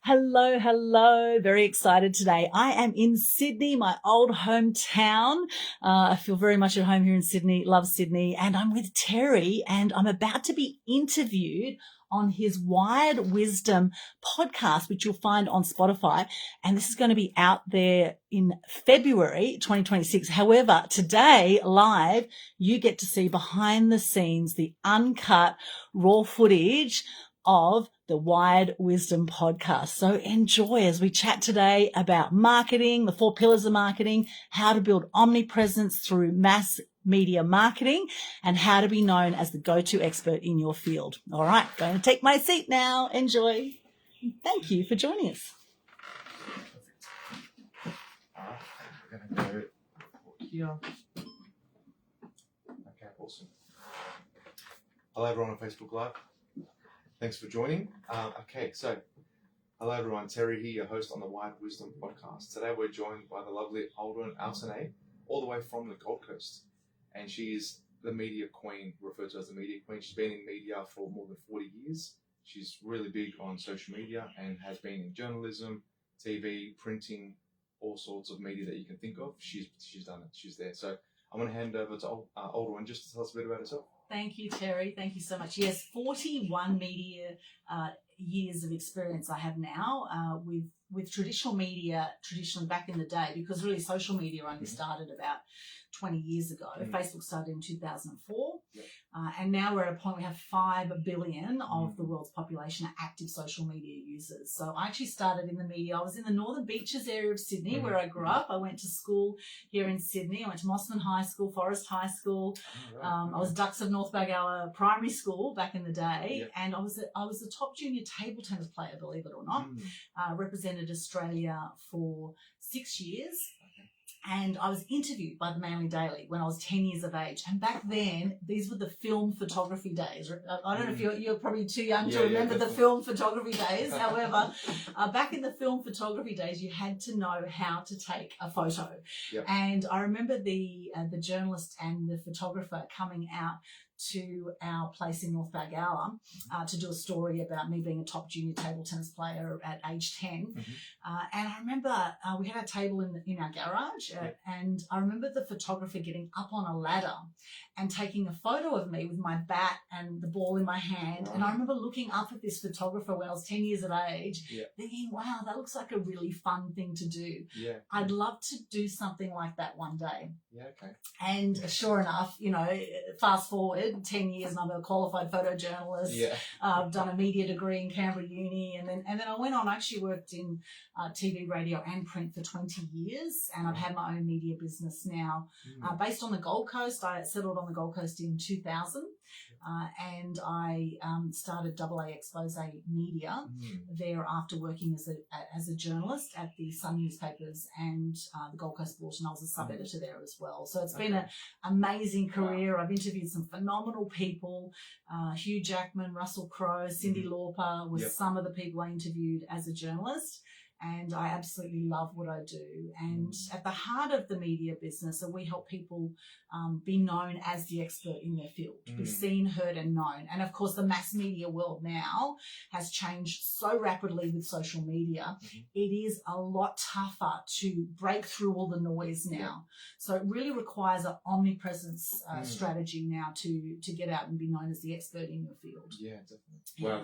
Hello, hello. Very excited today. I am in Sydney, my old hometown. I feel very much at home here in Sydney, love Sydney, and I'm with Terry, and I'm about to be interviewed on his Wired Wisdom podcast, which you'll find on Spotify. And this is going to be out there in February 2026. However, today live, you get to see behind the scenes, the uncut raw footage of the Wired Wisdom podcast. So enjoy as we chat today about marketing, the 4 pillars of marketing, how to build omnipresence through mass media marketing, and how to be known as the go-to expert in your field. All right, going to take my seat now. Enjoy. Thank you for joining us. We're going to go here. Okay, awesome. Hello everyone on Facebook Live. Thanks for joining. Hello everyone, Terry here, your host on the Wired Wisdom podcast. Today we're joined by the lovely Aldwyn, Altuney, all the way from the Gold Coast. And she is the media queen, referred to as the media queen. She's been in media for more than 40 years. She's really big on social media and has been in journalism, TV, printing, all sorts of media that you can think of. She's done it. She's there. So I'm going to hand over to Aldwyn just to tell us a bit about herself. Thank you, Terry. Thank you so much. Yes, 41 media years of experience I have now with traditional media, traditionally back in the day, because really social media only started about 20 years ago. Facebook started in 2004. Yep. And now we're at a point we have 5 billion of the world's population are active social media users. So I actually started in the media. I was in the Northern Beaches area of Sydney where I grew up. I went to school here in Sydney. I went to Mossman High School, Forest High School. I was Ducks of North Bagala Primary School back in the day. And I was a top junior table tennis player, believe it or not. Represented Australia for 6 years. And I was interviewed by the Manly Daily when I was 10 years of age. And back then, these were the film photography days. I don't know if you're probably too young to remember the film photography days. However, back in the film photography days, you had to know how to take a photo. Yep. And I remember the journalist and the photographer coming out to our place in North Bagala to do a story about me being a top junior table tennis player at age 10. And I remember we had a table in our garage and I remember the photographer getting up on a ladder and taking a photo of me with my bat and the ball in my hand. And I remember looking up at this photographer when I was 10 years of age thinking, wow, that looks like a really fun thing to do. I'd love to do something like that one day. And sure enough, fast forward 10 years and I'm a qualified photojournalist. I've done a media degree in Canberra Uni, and then I went on. I actually worked in TV, radio, and print for 20 years, and I've had my own media business now, based on the Gold Coast. I settled on the Gold Coast in 2000, and I started AA Expose Media there after working as a journalist at the Sun newspapers and the Gold Coast Bulletin. I was a sub-editor there as well. So it's been an amazing career. I've interviewed some phenomenal people, Hugh Jackman, Russell Crowe, Cyndi Lauper was some of the people I interviewed as a journalist. And I absolutely love what I do. And at the heart of the media business, we help people be known as the expert in their field, be seen, heard, and known. And of course, the mass media world now has changed so rapidly with social media. It is a lot tougher to break through all the noise now. So it really requires an omnipresence strategy now to get out and be known as the expert in your field. Yeah, definitely. Wow,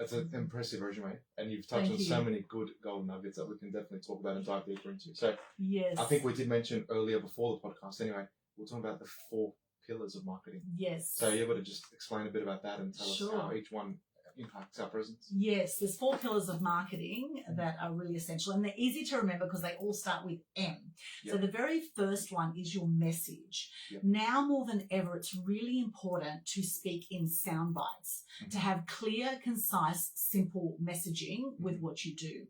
that's an impressive resume, and you've touched on so many good golden nuggets that we can definitely talk about and dive deeper into. So, I think we did mention earlier before the podcast. Anyway, we're talking about the 4 pillars of marketing. Yes. So, you're able to just explain a bit about that and tell us how each one impacts our presence? Yes, there's 4 pillars of marketing that are really essential, and they're easy to remember because they all start with M. So the very first one is your message. Now more than ever, it's really important to speak in sound bites, to have clear, concise, simple messaging with what you do.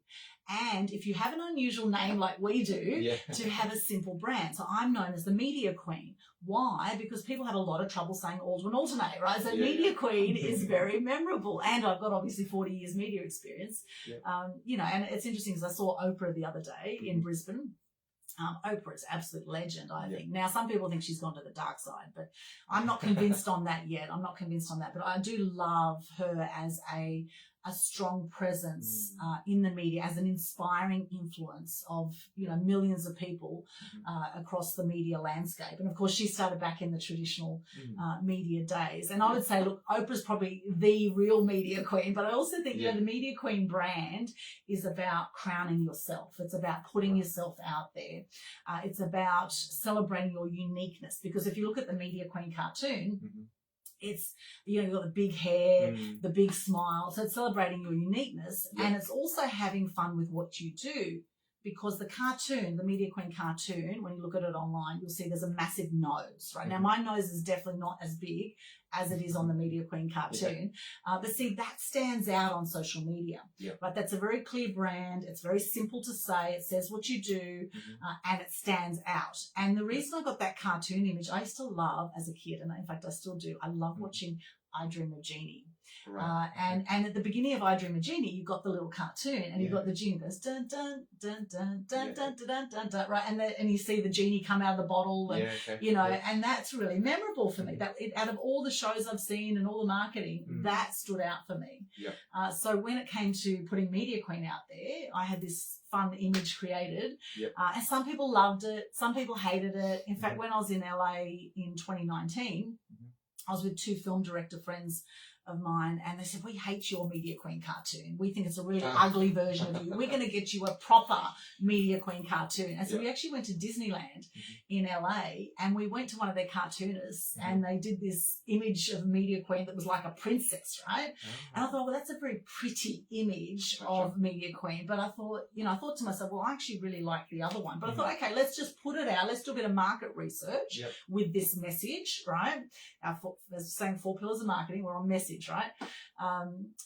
And if you have an unusual name like we do, to have a simple brand. So I'm known as the media queen. Why? Because people have a lot of trouble saying Aldwyn, Altuney, right? So media queen is very memorable. And I've got obviously 40 years media experience. And it's interesting because I saw Oprah the other day in Brisbane. Oprah is an absolute legend, I think. Now, some people think she's gone to the dark side, but I'm not convinced on that yet. But I do love her as a a strong presence in the media as an inspiring influence of, millions of people across the media landscape. And of course, she started back in the traditional media days. And I would say, look, Oprah's probably the real media queen, but I also think, the media queen brand is about crowning yourself. It's about putting yourself out there. It's about celebrating your uniqueness, because if you look at the media queen cartoon, it's, you've got the big hair, the big smile. So it's celebrating your uniqueness, and it's also having fun with what you do, because the cartoon, the media queen cartoon, when you look at it online, you'll see there's a massive nose, right? Now, my nose is definitely not as big as it is on the media queen cartoon. But see, that stands out on social media, right? That's a very clear brand. It's very simple to say. It says what you do, and it stands out. And the reason I got that cartoon image, I used to love as a kid, and in fact, I still do. I love watching I Dream of Jeannie. Right. And at the beginning of I Dream of Jeannie, you've got the little cartoon, and you've got the genie goes dun dun dun dun dun dun dun dun dun, right? And you see the genie come out of the bottle, and and that's really memorable for me. That out of all the shows I've seen and all the marketing, that stood out for me. So when it came to putting Media Queen out there, I had this fun image created, and some people loved it, some people hated it. In fact, when I was in LA in 2019, I was with two film director friends of mine, and they said, we hate your Media Queen cartoon. We think it's a really ugly version of you. We're going to get you a proper Media Queen cartoon. And so we actually went to Disneyland in LA, and we went to one of their cartoonists, and they did this image of Media Queen that was like a princess, right? And I thought, well, that's a very pretty image of Media Queen. But I thought, I thought to myself, well, I actually really like the other one. But I thought, okay, let's just put it out. Let's do a bit of market research with this message, right? There's saying 4 pillars of marketing. We're on message, right?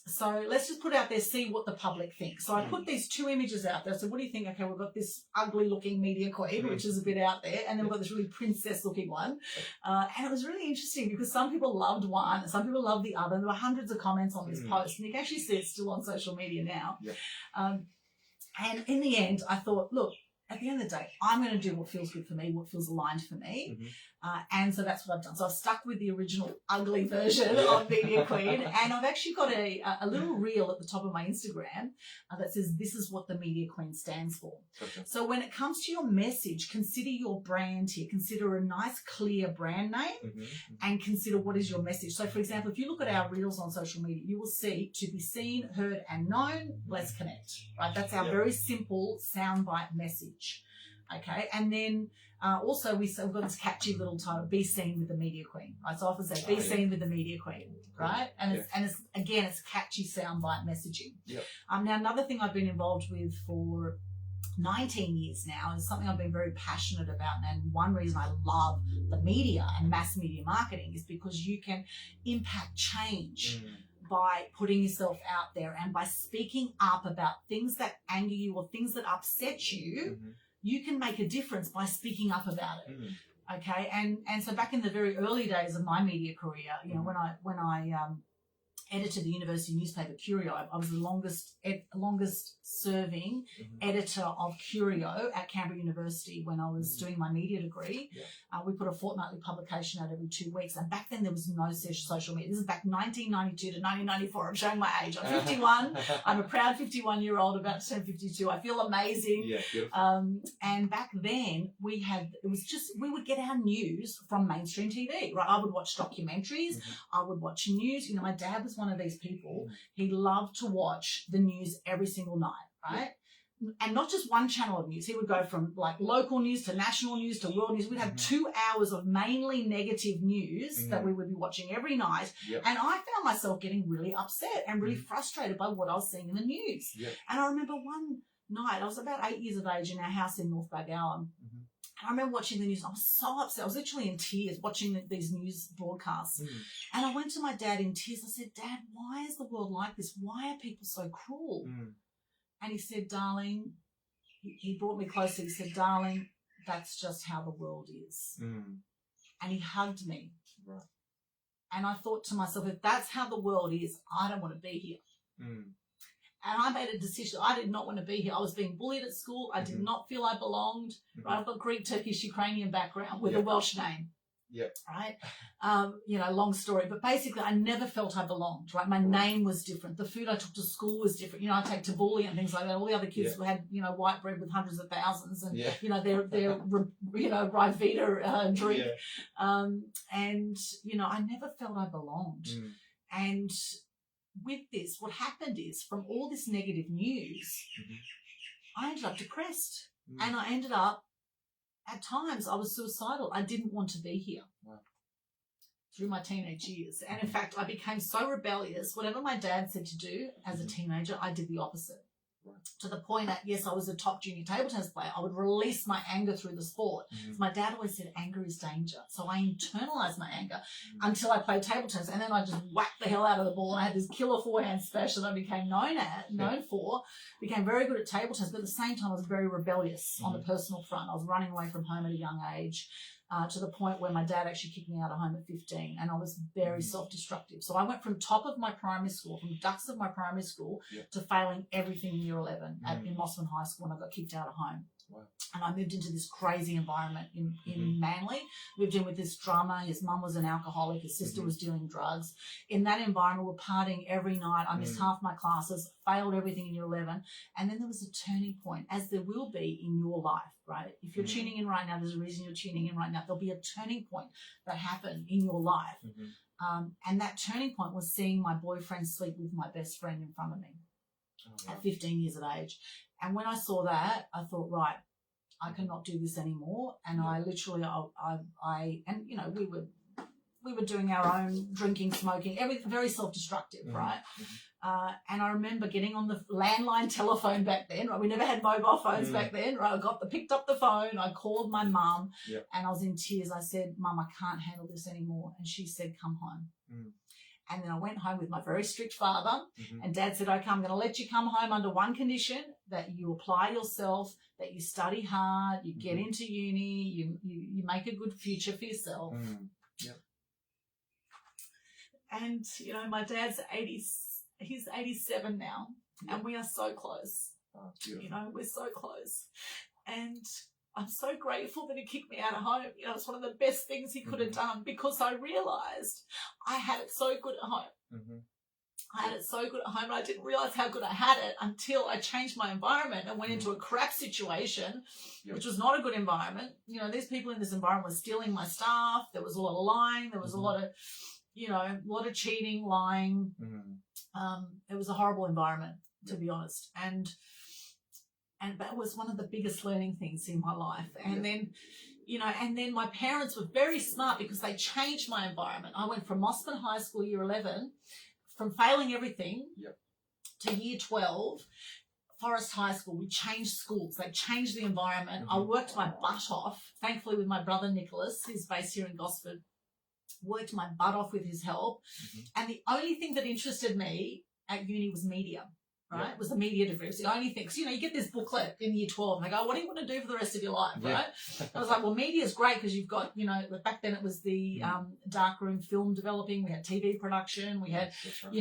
So let's just put it out there, see what the public thinks. So I put these 2 images out there. So what do you think? Okay, we've got this ugly looking Media Queen, which is a bit out there, and then we've got this really princess looking one. And it was really interesting because some people loved one and some people loved the other. There were hundreds of comments on this post, and you can actually see it's still on social media now. And in the end, I thought, look, at the end of the day, I'm going to do what feels good for me, what feels aligned for me. And so that's what I've done. So I've stuck with the original ugly version of Media Queen. And I've actually got a little reel at the top of my Instagram that says, this is what the Media Queen stands for. So when it comes to your message, consider your brand here. Consider a nice, clear brand name and consider what is your message. So, for example, if you look at our reels on social media, you will see to be seen, heard, and known, let's connect. Right? That's our very simple soundbite message. Okay, and then also we've got this catchy little title: "Be Seen with the Media Queen." Right, so I often say, "Be seen with the Media Queen," right? And it's again, it's catchy soundbite messaging. Now another thing I've been involved with for 19 years now is something I've been very passionate about, and one reason I love the media and mass media marketing is because you can impact change. By putting yourself out there and by speaking up about things that anger you or things that upset you, you can make a difference by speaking up about it. Okay, and so back in the very early days of my media career, when I edited the university newspaper Curio, I was the longest serving editor of Curio at Canberra University when I was doing my media degree. We put a fortnightly publication out every 2 weeks, and back then there was no social media. This is back 1992 to 1994. I'm showing my age. I'm 51. I'm a proud 51-year-old, about to turn 52. I feel amazing. And back then we would get our news from mainstream TV, right? I would watch documentaries. I would watch news. My dad was one of these people. He loved to watch the news every single night, right? And not just one channel of news. He would go from like local news to national news to world news. We'd have 2 hours of mainly negative news that we would be watching every night. And I found myself getting really upset and really frustrated by what I was seeing in the news. And I remember one night, I was about 8 years of age in our house in North Bagala. I remember watching the news, and I was so upset. I was literally in tears watching these news broadcasts. And I went to my dad in tears. I said, "Dad, why is the world like this? Why are people so cruel?" And he said, "Darling," he brought me closer. He said, "Darling, that's just how the world is." And he hugged me. And I thought to myself, if that's how the world is, I don't want to be here. And I made a decision. I did not want to be here. I was being bullied at school. I did not feel I belonged. Right? I've got Greek, Turkish, Ukrainian background with a Welsh name. Yep. Right? Long story. But basically, I never felt I belonged, right? My name was different. The food I took to school was different. I take tabbouleh and things like that. All the other kids had, white bread with hundreds of thousands and, their Rivita drink. Yeah. I never felt I belonged. And with this, what happened is, from all this negative news, I ended up depressed. And I ended up, at times, I was suicidal. I didn't want to be here. Wow. Through my teenage years. And in fact, I became so rebellious. Whatever my dad said to do as a teenager, I did the opposite. Right. To the point that, yes, I was a top junior table tennis player. I would release my anger through the sport. So my dad always said anger is danger. So I internalized my anger until I played table tennis. And then I just whacked the hell out of the ball. And I had this killer forehand smash that I became known for. Became very good at table tennis. But at the same time, I was very rebellious on the personal front. I was running away from home at a young age. To the point where my dad actually kicked me out of home at 15, and I was very self-destructive. So I went from top of my primary school, from dux of my primary school, to failing everything in year 11 in Mossman High School, and I got kicked out of home. Wow. And I moved into this crazy environment in Manly. Lived in with this drummer. His mum was an alcoholic. His sister was dealing drugs. In that environment, we're partying every night. I missed half my classes, failed everything in year 11. And then there was a turning point, as there will be in your life, right? If you're tuning in right now, there's a reason you're tuning in right now. There'll be a turning point that happened in your life. And that turning point was seeing my boyfriend sleep with my best friend in front of me at 15 years of age. And when I saw that, I thought, right, I cannot do this anymore. And I literally, we were doing our own drinking, smoking, everything, very self-destructive, right? And I remember getting on the landline telephone back then, right? We never had mobile phones back then, right? I picked up the phone, I called my mum, and I was in tears. I said, Mum, I can't handle this anymore. And she said, come home. And then I went home with my very strict father, and Dad said, okay, I'm going to let you come home under one condition, that you apply yourself, that you study hard, you get into uni, you make a good future for yourself. And, my dad's 80, he's 87 now, and we are so close. Oh, we're so close. And I'm so grateful that he kicked me out of home. It's one of the best things he could have done, because I realised I had it so good at home. I had it so good at home, and I didn't realise how good I had it until I changed my environment and went into a crap situation, which was not a good environment. These people in this environment were stealing my stuff. There was a lot of lying. There was a lot of cheating, lying. It was a horrible environment, to be honest. And that was one of the biggest learning things in my life. And then, and then my parents were very smart, because they changed my environment. I went from Mossman High School, year 11, from failing everything to year 12, Forest High School. We changed schools. They changed the environment. I worked my butt off, thankfully, with my brother Nicholas, who's based here in Gosford. Worked my butt off with his help. And the only thing that interested me at uni was media. Right? It was the media degree. It was the only thing. So, you get this booklet in year 12 and they go, what do you want to do for the rest of your life, right? I was like, well, media is great, because you've got, back then it was the darkroom film developing. We had TV production. We had,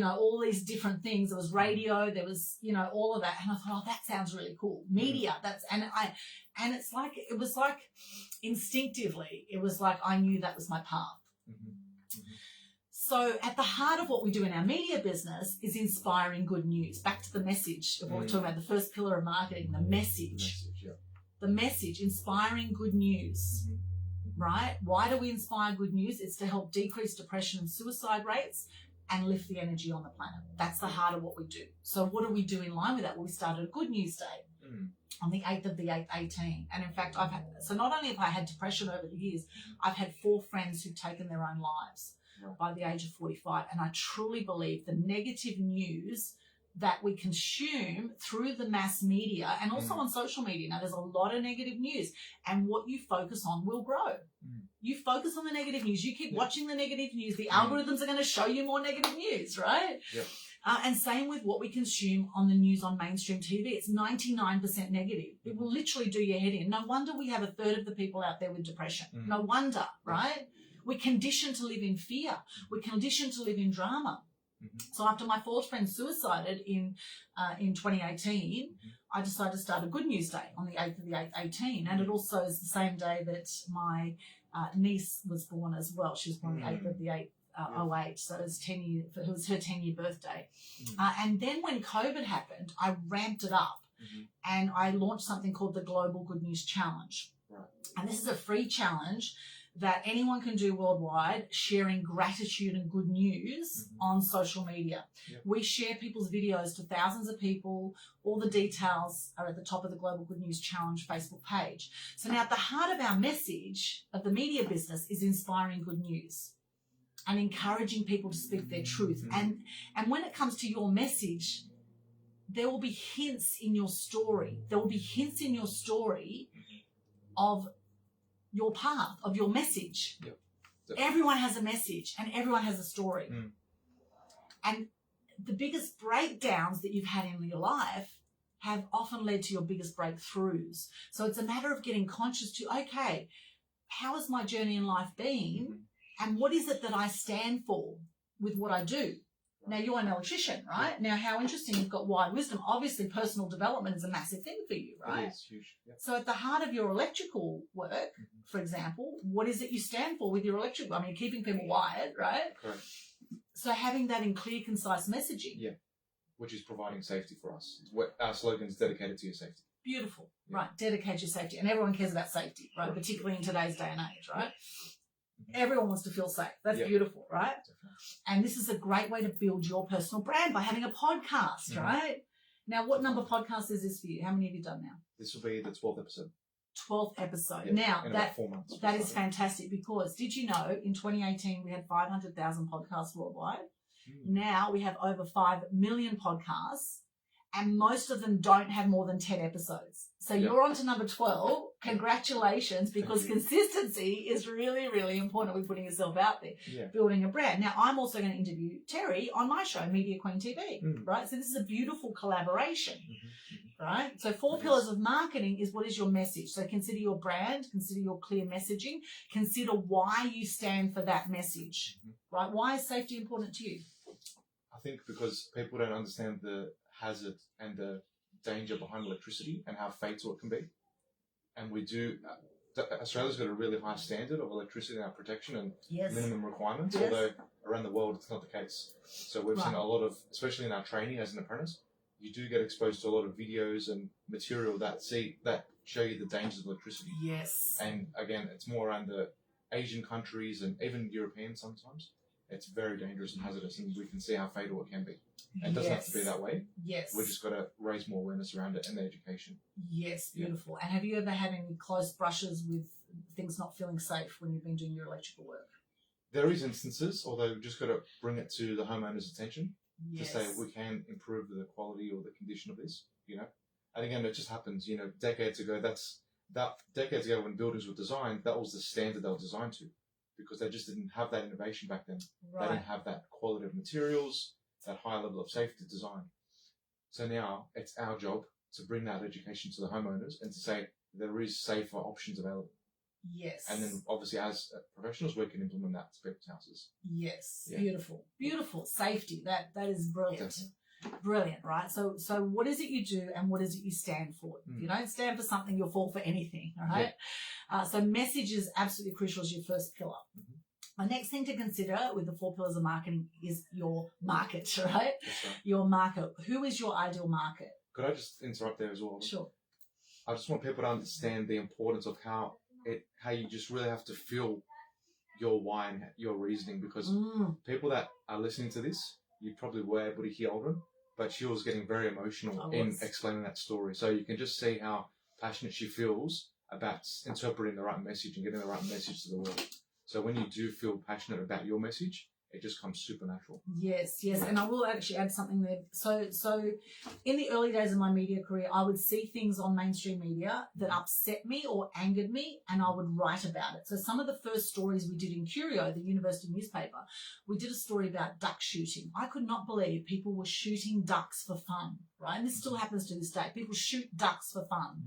all these different things. There was radio. There was, all of that. And I thought, oh, that sounds really cool. Media. And it's like, it was like instinctively, it was like I knew that was my path. So at the heart of what we do in our media business is inspiring good news. Back to the message of what we're talking about, the first pillar of marketing, the message. The message, inspiring good news, right? Why do we inspire good news? It's to help decrease depression and suicide rates and lift the energy on the planet. That's the heart of what we do. So what do we do in line with that? Well, we started a Good News Day on the 8th of the 8th, 18. And in fact, so not only have I had depression over the years, I've had 4 friends who've taken their own lives by the age of 45. And I truly believe the negative news that we consume through the mass media and also on social media. Now, there's a lot of negative news, and what you focus on will grow. You focus on the negative news. You keep watching the negative news. The algorithms are going to show you more negative news, right? And same with what we consume on the news on mainstream TV. It's 99% negative. It will literally do your head in. No wonder we have a third of the people out there with depression. No wonder, right? We're conditioned to live in fear. We're conditioned to live in drama. So after my 4th friend suicided in 2018, I decided to start a Good News Day on the 8th of the 8th, 18. And it also is the same day that my niece was born as well. She was born the 8th of the 8th, 08. So it was her 10-year birthday. And then when COVID happened, I ramped it up and I launched something called the Global Good News Challenge. Right. And this is a free challenge that anyone can do worldwide, sharing gratitude and good news on social media. We share people's videos to thousands of people. All the details are at the top of the Global Good News Challenge Facebook page. So now at the heart of our message of the media business is inspiring good news and encouraging people to speak their truth. And when it comes to your message, there will be hints in your story. There will be hints in your story of your path, of your message. Everyone has a message and everyone has a story. And the biggest breakdowns that you've had in your life have often led to your biggest breakthroughs. So it's a matter of getting conscious to, okay, how has my journey in life been? And what is it that I stand for with what I do? Now, you're an electrician, right? Now, how interesting, you've got wide wisdom. Obviously, personal development is a massive thing for you, right? It is huge. So at the heart of your electrical work, for example, what is it you stand for with your electrical? I mean, keeping people wired, right? Correct. So having that in clear, concise messaging. Yeah, which is providing safety for us. Our slogan is dedicated to your safety. Beautiful, right? Dedicate your safety. And everyone cares about safety, right? Particularly in today's day and age, right? Everyone wants to feel safe. That's beautiful, right? Definitely. And this is a great way to build your personal brand by having a podcast, right? Now, what number podcast is this for you? How many have you done now? This will be the 12th episode. 12th episode. Now, in about 4 months. That is fantastic, because did you know in 2018 we had 500,000 podcasts worldwide? Now we have over 5 million podcasts, and most of them don't have more than 10 episodes. So you're on to number 12. Congratulations, because consistency is really, really important with putting yourself out there, building a brand. Now, I'm also going to interview Terry on my show, Media Queen TV, right? So this is a beautiful collaboration, right? So 4 pillars of marketing is, what is your message? So consider your brand, consider your clear messaging, consider why you stand for that message, right? Why is safety important to you? I think because people don't understand the hazard and the danger behind electricity and how fatal it can be. And we do, Australia's got a really high standard of electricity and our protection and minimum requirements, although around the world it's not the case. So we've seen a lot of, especially in our training as an apprentice, you do get exposed to a lot of videos and material that show you the dangers of electricity. Yes. And again, it's more around the Asian countries and even European sometimes. It's very dangerous and hazardous, and we can see how fatal it can be. And it doesn't have to be that way. Yes. We've just got to raise more awareness around it and the education. Yes, beautiful. And have you ever had any close brushes with things not feeling safe when you've been doing your electrical work? There is instances, although we've just got to bring it to the homeowner's attention to say we can improve the quality or the condition of this, And again, it just happens, decades ago when buildings were designed, that was the standard they were designed to, because they just didn't have that innovation back then. They didn't have that quality of materials, that high level of safety design. So now it's our job to bring that education to the homeowners and to say there is safer options available. Yes. And then obviously as professionals, we can implement that to people's houses. Yes. Yeah. Beautiful. Beautiful. Safety. That is brilliant. Definitely. Brilliant, right? So what is it you do and what is it you stand for? If you don't stand for something, you'll fall for anything, all right? Yeah. So message is absolutely crucial as your first pillar. The next thing to consider with the 4 pillars of marketing is your market, right? That's right. Your market. Who is your ideal market? Could I just interrupt there as well? Sure. I just want people to understand the importance of how you just really have to feel your why and your reasoning, because people that are listening to this, you probably were able to hear Aldwyn, but she was getting very emotional in explaining that story. So you can just see how passionate she feels about interpreting the right message and getting the right message to the world. So when you do feel passionate about your message, it just comes supernatural. Yes. And I will actually add something there. So in the early days of my media career, I would see things on mainstream media that upset me or angered me, and I would write about it. So some of the first stories we did in Curio, the university newspaper, we did a story about duck shooting. I could not believe people were shooting ducks for fun, right? And this still happens to this day. People shoot ducks for fun.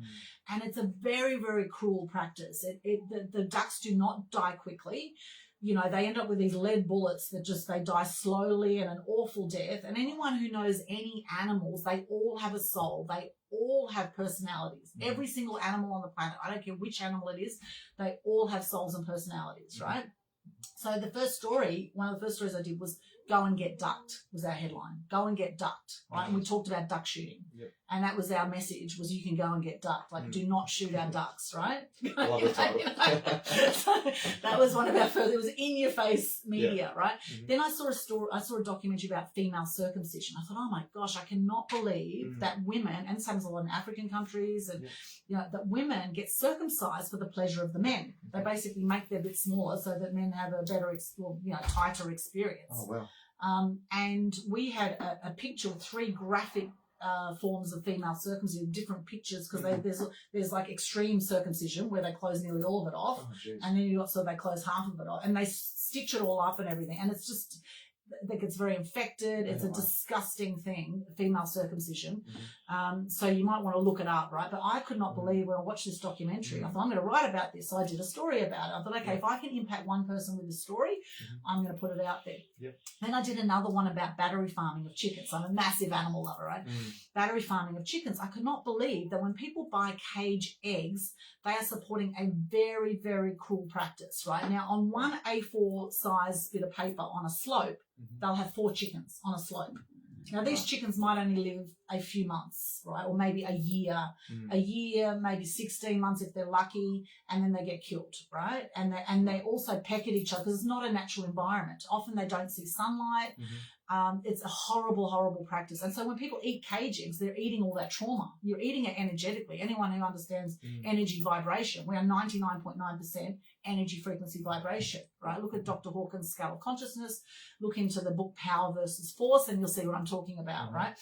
And it's a very, very cruel practice. The ducks do not die quickly. They end up with these lead bullets that they die slowly and an awful death. And anyone who knows any animals, they all have a soul. They all all have personalities. Every single animal on the planet, I don't care which animal it is, they all have souls and personalities, right? So one of the first stories I did was Go and Get Ducked was our headline. Go and Get Ducked, right? And we talked about duck shooting. Yep. And that was our message, was you can go and get ducked. Like, do not shoot our ducks, right? I love the title. So that was one of our first, it was in-your-face media, right? Then I saw a documentary about female circumcision. I thought, oh my gosh, I cannot believe that women, and same as a lot in African countries, and that women get circumcised for the pleasure of the men. They basically make their bit smaller so that men have a better, tighter experience. Oh, wow. And we had a picture of 3 graphic forms of female circumcision, different pictures, because there's like extreme circumcision where they close nearly all of it off, and then they close half of it off, and they stitch it all up and everything, and it's just, that gets very infected. It's a disgusting thing, female circumcision. So you might want to look it up, right? But I could not believe when I watched this documentary, I thought, I'm going to write about this. So I did a story about it. I thought, okay, if I can impact one person with this story, I'm going to put it out there. Yep. Then I did another one about battery farming of chickens. I'm a massive animal lover, right? Battery farming of chickens. I could not believe that when people buy cage eggs, they are supporting a very, very cruel practice, right? Now, on one A4 size bit of paper on a slope, they'll have 4 chickens on a slope. Now, these chickens might only live a few months, right? Or maybe a year, maybe 16 months if they're lucky, and then they get killed, right? And they also peck at each other because it's not a natural environment. Often they don't see sunlight. It's a horrible, horrible practice. And so when people eat cage eggs, they're eating all that trauma. You're eating it energetically. Anyone who understands energy vibration, we are 99.9% energy frequency vibration, right? Look at Dr. Hawkins' scale of consciousness. Look into the book Power versus Force, and you'll see what I'm talking about, right?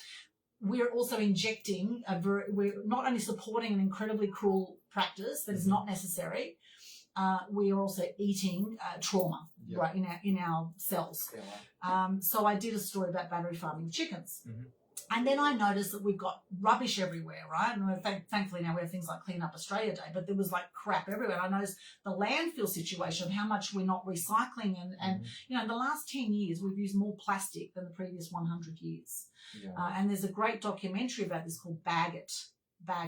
We're also injecting, we're not only supporting an incredibly cruel practice that is not necessary, we are also eating trauma, right, in our cells. So I did a story about battery farming chickens. And then I noticed that we've got rubbish everywhere, right? And thankfully now we have things like Clean Up Australia Day, but there was like crap everywhere. And I noticed the landfill situation of how much we're not recycling. And in the last 10 years, we've used more plastic than the previous 100 years. And there's a great documentary about this called Bag It.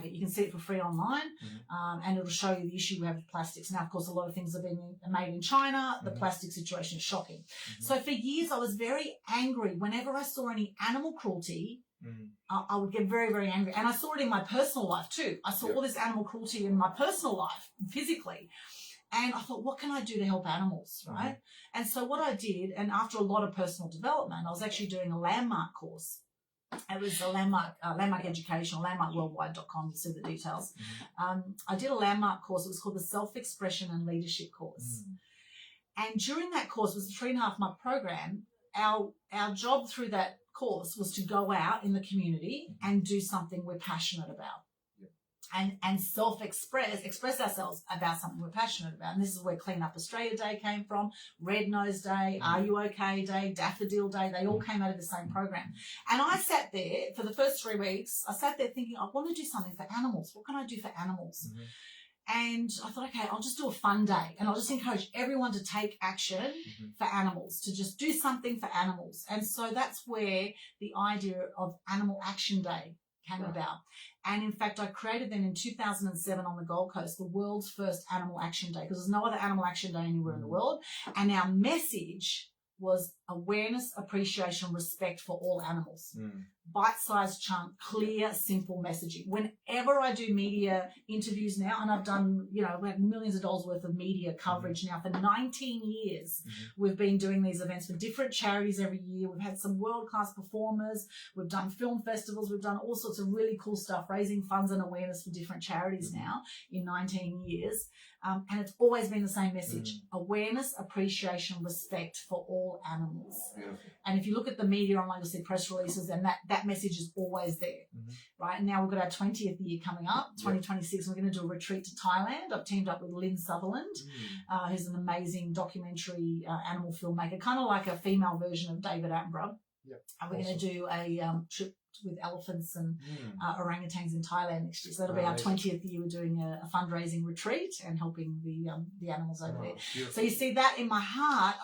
You can see it for free online, and it'll show you the issue we have with plastics. Now, of course, a lot of things are being made in China. The plastic situation is shocking. So for years, I was very angry. Whenever I saw any animal cruelty, I would get very, very angry. And I saw it in my personal life too. I saw all this animal cruelty in my personal life, physically. And I thought, what can I do to help animals, right? And so what I did, and after a lot of personal development, I was actually doing a landmark course. It was a landmark education, landmarkworldwide.com, you see the details. I did a landmark course. It was called the Self-Expression and Leadership course. And during that course, it was a 3.5-month program. Our job through that course was to go out in the community and do something we're passionate about. And express ourselves about something we're passionate about. And this is where Clean Up Australia Day came from, Red Nose Day, Are You OK Day, Daffodil Day. They all came out of the same program. And I sat there for the first 3 weeks. I sat there thinking, I want to do something for animals. What can I do for animals? And I thought, okay, I'll just do a fun day. And I'll just encourage everyone to take action for animals, to just do something for animals. And so that's where the idea of Animal Action Day came about. And in fact, I created then in 2007 on the Gold Coast, the world's first Animal Action Day, because there's no other Animal Action Day anywhere in the world. And our message was awareness, appreciation, respect for all animals. Bite-sized chunk, clear, simple messaging. Whenever I do media interviews now, and I've done, we have millions of dollars worth of media coverage now for 19 years. We've been doing these events for different charities every year. We've had some world-class performers. We've done film festivals. We've done all sorts of really cool stuff, raising funds and awareness for different charities now in 19 years. And it's always been the same message: awareness, appreciation, respect for all animals. And if you look at the media online, you'll see press releases, and that message is always there, right? And now we've got our 20th year coming up, 2026. We're going to do a retreat to Thailand. I've teamed up with Lynn Sutherland, who's an amazing documentary animal filmmaker, kind of like a female version of David Attenborough. And we're going to do a trip with elephants and orangutans in Thailand next year. So that'll be our 20th year. We're doing a fundraising retreat and helping the animals over there. Beautiful. So you see that in my heart,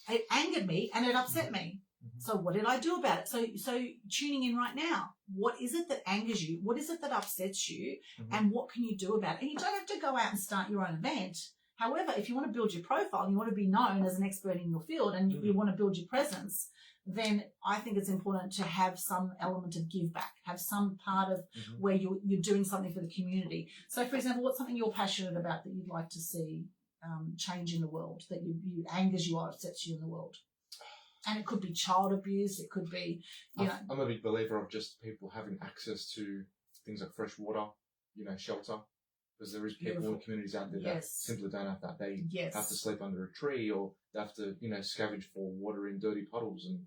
it angered me and it upset me. So what did I do about it? So tuning in right now, what is it that angers you? What is it that upsets you? Mm-hmm. And what can you do about it? And you don't have to go out and start your own event. However, if you want to build your profile, you want to be known as an expert in your field, and you want to build your presence, then I think it's important to have some element of give back, have some part of where you're doing something for the community. So, for example, what's something you're passionate about that you'd like to see change in the world, that you angers you or upsets you in the world? And it could be child abuse. It could be, you know. I'm a big believer of just people having access to things like fresh water, shelter. Because there is people in communities out there that simply don't have that. They have to sleep under a tree, or they have to, scavenge for water in dirty puddles and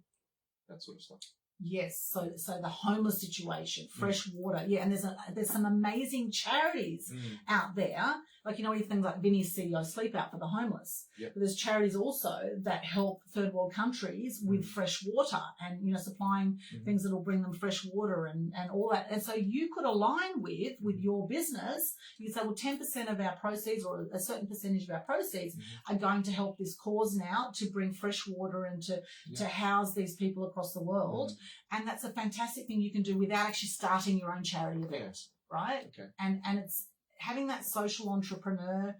that sort of stuff. Yes, so the homeless situation, fresh water, and there's some amazing charities out there, like things like Vinny's CEO Sleep Out for the homeless. Yep. But there's charities also that help third world countries with fresh water and supplying things that will bring them fresh water and all that. And so you could align with your business. You could say, well, 10% of our proceeds or a certain percentage of our proceeds are going to help this cause now to bring fresh water and to house these people across the world. And that's a fantastic thing you can do without actually starting your own charity event, right? Okay. And it's having that social entrepreneur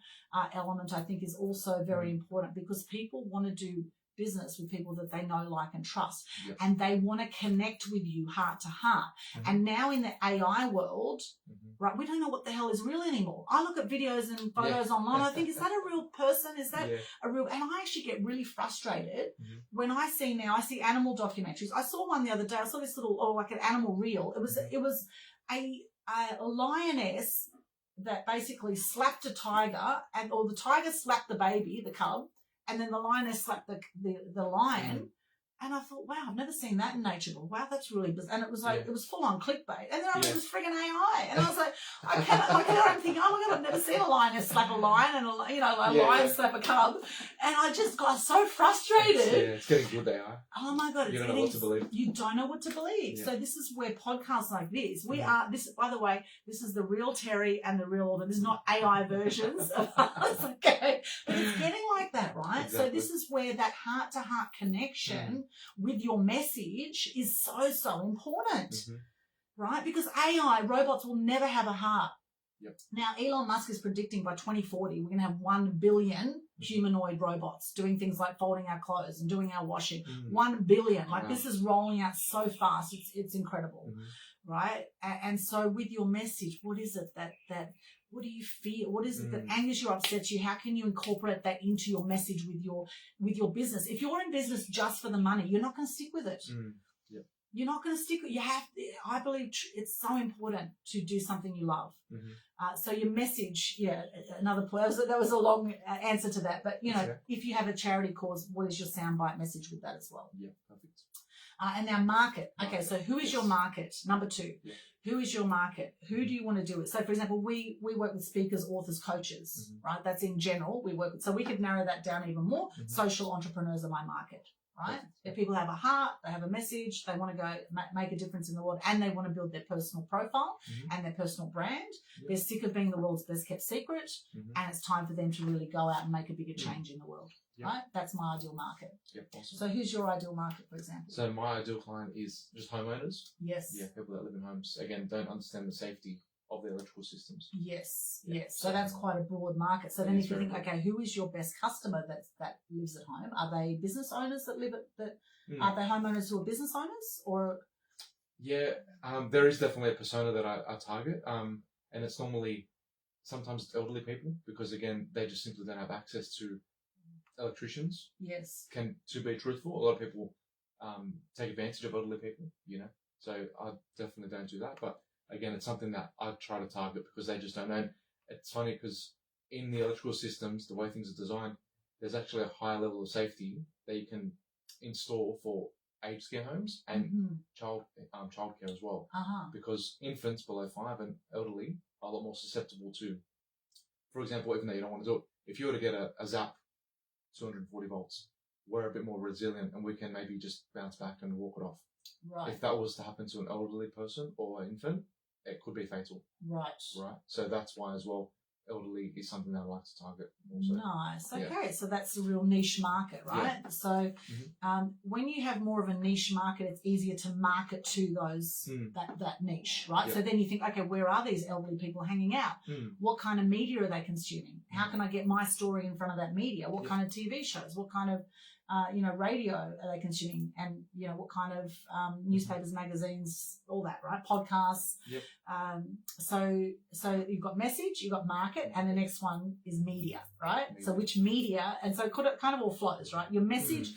element, I think, is also very important, because people want to do business with people that they know, like, and trust. Yes. And they want to connect with you heart to heart. And now in the AI world, right, we don't know what the hell is real anymore. I look at videos and photos online, I think, is that a real person? Is that a real... And I actually get really frustrated when I see animal documentaries. I saw one the other day. I saw this little, like an animal reel. It was a lioness that basically slapped a tiger, or the tiger slapped the baby, the cub, and then the lioness slapped the lion. And I thought, wow, I've never seen that in nature. Wow, that's really bizarre. And it was like, it was full on clickbait. And then I it was friggin' AI. And I was like, I'm thinking, oh my God, I've never seen a lioness slap a lion and a lion slap a cub. And I just got so frustrated. It's getting good, AI. Oh my God. You don't know what to believe. You don't know what to believe. So this is where podcasts like this, by the way, this is the real Terry and the real Aldwyn. This is not AI versions of us, okay? But it's getting like that, right? Exactly. So this is where that heart-to-heart connection with your message is so important, right? Because robots will never have a heart. Yep. Now, Elon Musk is predicting by 2040 we're going to have 1 billion humanoid robots doing things like folding our clothes and doing our washing. 1 billion. This is rolling out so fast. It's incredible, right? And so with your message, what is it that what do you feel? What is it that angers you, upsets you? How can you incorporate that into your message with your business? If you're in business just for the money, you're not going to stick with it. You're not going to stick with it. I believe it's so important to do something you love. So your message, another point. That was a long answer to that. But, if you have a charity cause, what is your soundbite message with that as well? Yeah, perfect. And our market. Okay, so who is your market? Number 2. Yeah. Who is your market? Who do you want to do it? So, for example, we work with speakers, authors, coaches, right? That's in general. We work with. So we could narrow that down even more. Social entrepreneurs are my market, right? If people have a heart, they have a message, they want to go make a difference in the world, and they want to build their personal profile and their personal brand. They're sick of being the world's best kept secret, and it's time for them to really go out and make a bigger change in the world. Right? That's my ideal market. Yep, awesome. So who's your ideal market, for example? So my ideal client is just homeowners. Yes. Yeah, people that live in homes. Again, don't understand the safety of the electrical systems. Yes. So that's quite a broad market. So then if you think, okay, who is your best customer that lives at home? Are they business owners that live are they homeowners who are business owners, or? Yeah, there is definitely a persona that I target. And it's normally sometimes elderly people, because again, they just simply don't have access to electricians. Yes. To be truthful, a lot of people take advantage of elderly people, so I definitely don't do that. But again, it's something that I try to target because they just don't know. And it's funny because in the electrical systems, the way things are designed, there's actually a higher level of safety that you can install for aged care homes and childcare as well, because infants below 5 and elderly are a lot more susceptible to, for example, even though you don't want to do it, if you were to get a zap 240 volts, we're a bit more resilient and we can maybe just bounce back and walk it off. Right. If that was to happen to an elderly person or an infant, it could be fatal. Right. So that's why as well, elderly is something that I like to target also. Nice. Yeah. Okay, so that's the real niche market, right? Yeah. So when you have more of a niche market, it's easier to market to those that niche, right? Yeah. So then you think, okay, where are these elderly people hanging out? What kind of media are they consuming? How can I get my story in front of that media? What kind of TV shows? What kind of radio are they consuming? And, what kind of newspapers, magazines, all that, right? Podcasts. Yep. So you've got message, you've got market, and the next one is media, right? Media. So which media, and so it kind of all flows, right? Your message,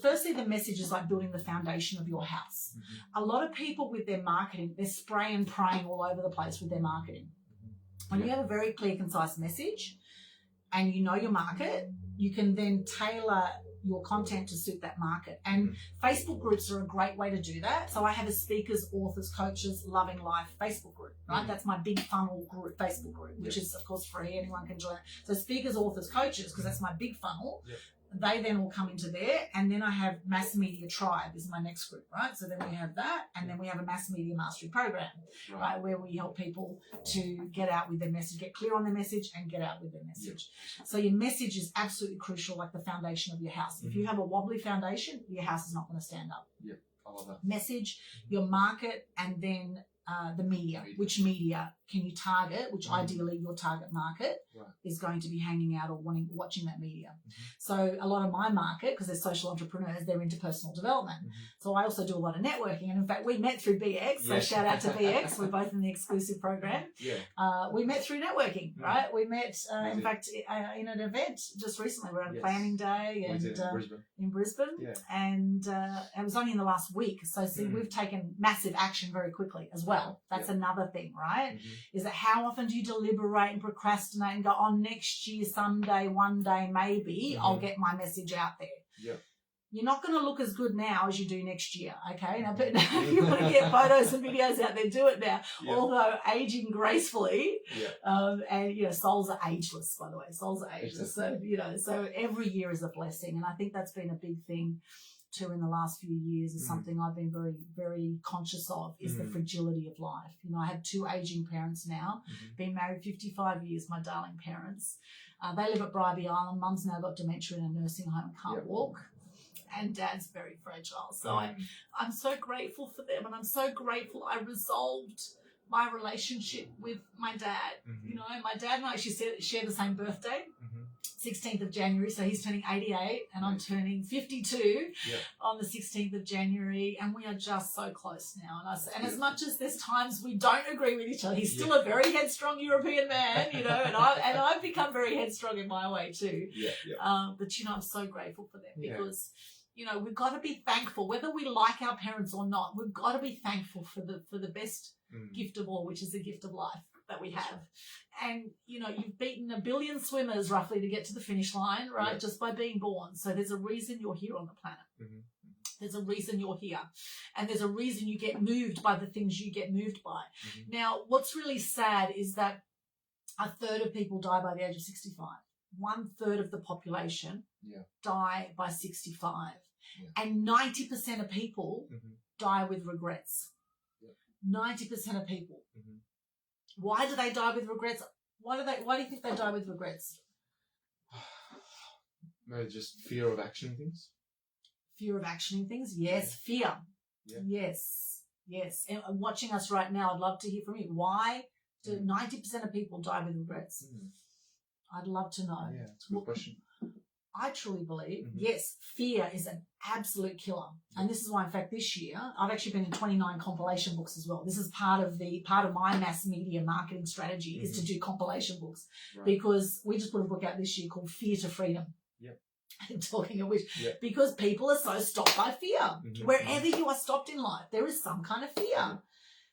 firstly, the message is like building the foundation of your house. A lot of people with their marketing, they're spray and praying all over the place with their marketing. When you have a very clear, concise message and you know your market, you can then tailor your content to suit that market. And Facebook groups are a great way to do that. So I have a speakers, authors, coaches, loving life Facebook group, right? That's my big funnel group, Facebook group, which is of course free. Anyone can join. So speakers, authors, coaches, because that's my big funnel. They then all come into there, and then I have Mass Media Tribe is my next group, right? So then we have that, and then we have a Mass Media Mastery Program, right, where we help people to get out with their message, get clear on their message, and get out with their message. So your message is absolutely crucial, like the foundation of your house. If you have a wobbly foundation, your house is not going to stand up. I love that. Message, your market, and then the media. Which media can you target? Which ideally your target market is going to be hanging out or watching that media. So a lot of my market, because they're social entrepreneurs, they're into personal development. So I also do a lot of networking, and in fact we met through BX. So shout out to BX. We're both in the exclusive program. We met through networking, right? We met in fact in an event just recently. We're on a planning day and in Brisbane, and it was only in the last week. So see, we've taken massive action very quickly as well. That's another thing, right? Is that how often do you deliberate and procrastinate and go, next year, someday, one day, maybe I'll get my message out there. You're not going to look as good now as you do next year, okay? Now, but if you want to get photos and videos out there, do it now. Although aging gracefully, and souls are ageless, by the way. Souls are ageless. So so every year is a blessing, and I think that's been a big thing too in the last few years. Is something I've been very, very conscious of, is the fragility of life. I have two aging parents now, been married 55 years, my darling parents. They live at Bribie Island. Mum's now got dementia in a nursing home and can't walk. And Dad's very fragile. So I'm so grateful for them, and I'm so grateful I resolved my relationship with my dad. My dad and I actually share the same birthday. 16th of January, so he's turning 88 and I'm turning 52 on the 16th of January, and we are just so close now. And as much as there's times we don't agree with each other, he's still a very headstrong European man, and I've become very headstrong in my way too. But I'm so grateful for them because we've got to be thankful, whether we like our parents or not. We've got to be thankful for the best gift of all, which is the gift of life that we have. And you've beaten 1 billion swimmers roughly to get to the finish line, right? Just by being born. So there's a reason you're here on the planet. There's a reason you're here, and there's a reason you get moved by the things you get moved by. Now, what's really sad is that 1/3 of people die by the age of 65. 1/3 of the population die by 65, and 90% of people die with regrets. 90% of people. Why do they die with regrets? Why do you think they die with regrets? Maybe just fear of actioning things. Fear of actioning things? Yes. Fear. Yes. And watching us right now, I'd love to hear from you. Why do 90% of people die with regrets? I'd love to know. Yeah, it's a good question. I truly believe, yes, fear is an absolute killer. And this is why, in fact, this year, I've actually been in 29 compilation books as well. This is part of my mass media marketing strategy is to do compilation books, because we just put a book out this year called Fear to Freedom. Talking of which, because people are so stopped by fear. Wherever you are stopped in life, there is some kind of fear.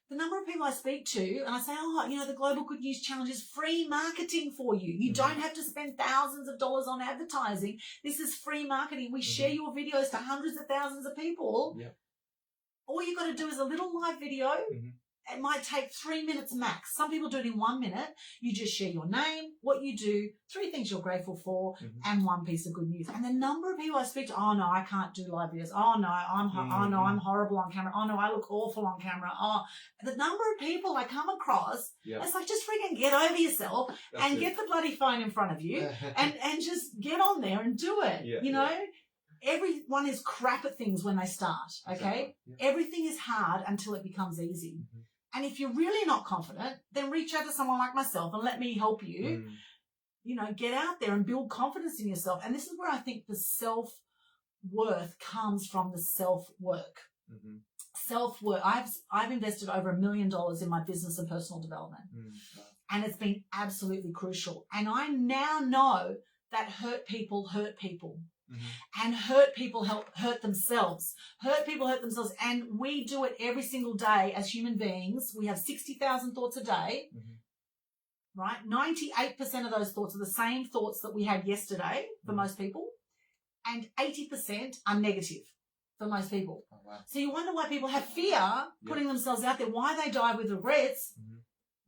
The number of people I speak to, and I say, the Global Good News Challenge is free marketing for you. You don't have to spend thousands of dollars on advertising. This is free marketing. We share your videos to hundreds of thousands of people. All you've got to do is a little live video, It might take 3 minutes max. Some people do it in 1 minute. You just share your name, what you do, 3 things you're grateful for, and 1 piece of good news. And the number of people I speak to, oh no, I can't do live videos. Oh no, I'm horrible on camera. Oh no, I look awful on camera. Oh, the number of people I come across, it's like, just freaking get over yourself and get the bloody phone in front of you and just get on there and do it. You know, everyone is crap at things when they start. Okay, Exactly. everything is hard until it becomes easy. And if you're really not confident, then reach out to someone like myself and let me help you, you know, get out there and build confidence in yourself. And this is where I think the self-worth comes from, the self-work. Self-work. I've invested over $1 million in my business and personal development. And it's been absolutely crucial. And I now know that hurt people hurt people. And hurt people hurt themselves. Hurt people hurt themselves. And we do it every single day as human beings. We have 60,000 thoughts a day, right? 98% of those thoughts are the same thoughts that we had yesterday for most people. And 80% are negative for most people. Oh, wow. So you wonder why people have fear putting themselves out there, why they die with regrets.